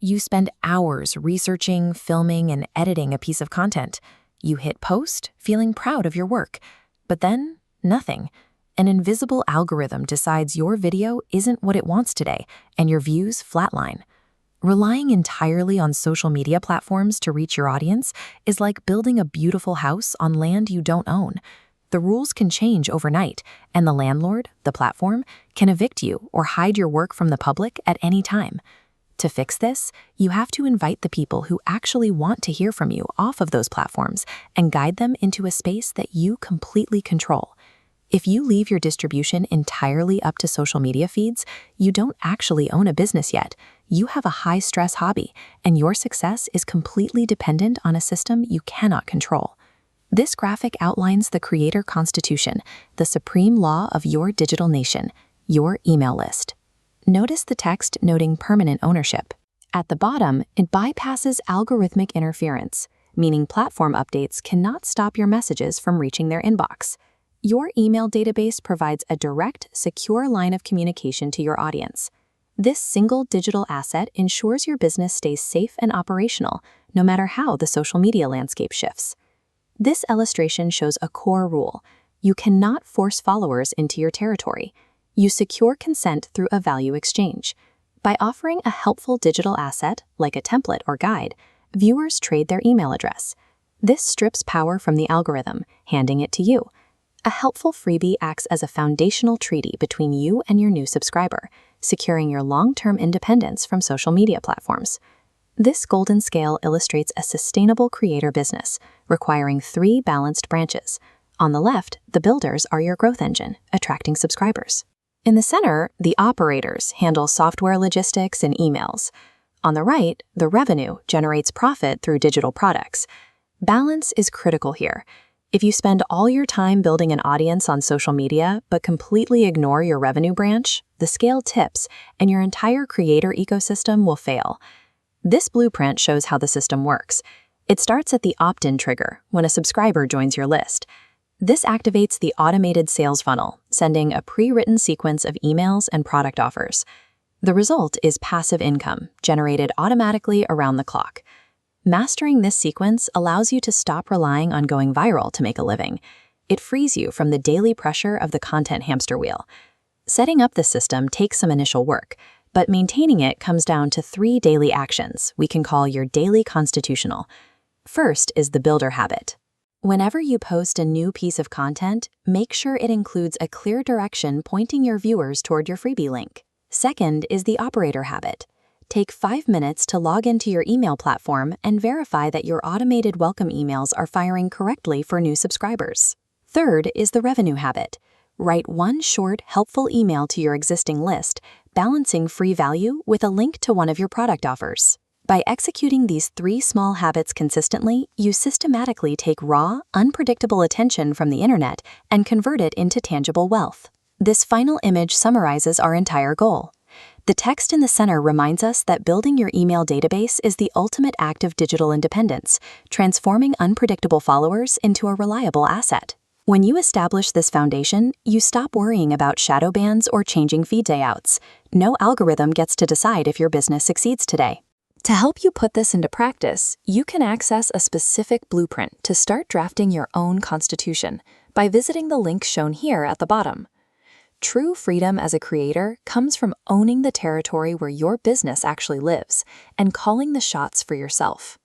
You spend hours researching, filming, and editing a piece of content. You hit post, feeling proud of your work. But then, nothing. An invisible algorithm decides your video isn't what it wants today, and your views flatline. Relying entirely on social media platforms to reach your audience is like building a beautiful house on land you don't own. The rules can change overnight, and the landlord, the platform, can evict you or hide your work from the public at any time. To fix this, you have to invite the people who actually want to hear from you off of those platforms and guide them into a space that you completely control. If you leave your distribution entirely up to social media feeds, you don't actually own a business yet. You have a high-stress hobby, and your success is completely dependent on a system you cannot control. This graphic outlines the Creator Constitution, the supreme law of your digital nation, your email list. Notice the text noting permanent ownership. At the bottom, it bypasses algorithmic interference, meaning platform updates cannot stop your messages from reaching their inbox. Your email database provides a direct, secure line of communication to your audience. This single digital asset ensures your business stays safe and operational, no matter how the social media landscape shifts. This illustration shows a core rule. You cannot force followers into your territory. You secure consent through a value exchange. By offering a helpful digital asset, like a template or guide, viewers trade their email address. This strips power from the algorithm, handing it to you. A helpful freebie acts as a foundational treaty between you and your new subscriber, securing your long-term independence from social media platforms. This golden scale illustrates a sustainable creator business, requiring 3 balanced branches. On the left, the builders are your growth engine, attracting subscribers. In the center, the operators handle software logistics and emails. On the right, the revenue generates profit through digital products. Balance is critical here. If you spend all your time building an audience on social media but completely ignore your revenue branch, the scale tips and your entire creator ecosystem will fail. This blueprint shows how the system works. It starts at the opt-in trigger, when a subscriber joins your list. This activates the automated sales funnel, sending a pre-written sequence of emails and product offers. The result is passive income, generated automatically around the clock. Mastering this sequence allows you to stop relying on going viral to make a living. It frees you from the daily pressure of the content hamster wheel. Setting up this system takes some initial work, but maintaining it comes down to 3 daily actions we can call your daily constitutional. First is the builder habit. Whenever you post a new piece of content, make sure it includes a clear direction pointing your viewers toward your freebie link. Second is the operator habit. Take 5 minutes to log into your email platform and verify that your automated welcome emails are firing correctly for new subscribers. Third is the revenue habit. Write 1 short, helpful email to your existing list, balancing free value with a link to one of your product offers. By executing these 3 small habits consistently, you systematically take raw, unpredictable attention from the internet and convert it into tangible wealth. This final image summarizes our entire goal. The text in the center reminds us that building your email database is the ultimate act of digital independence, transforming unpredictable followers into a reliable asset. When you establish this foundation, you stop worrying about shadow bans or changing feed layouts. No algorithm gets to decide if your business succeeds today. To help you put this into practice, you can access a specific blueprint to start drafting your own constitution by visiting the link shown here at the bottom. True freedom as a creator comes from owning the territory where your business actually lives and calling the shots for yourself.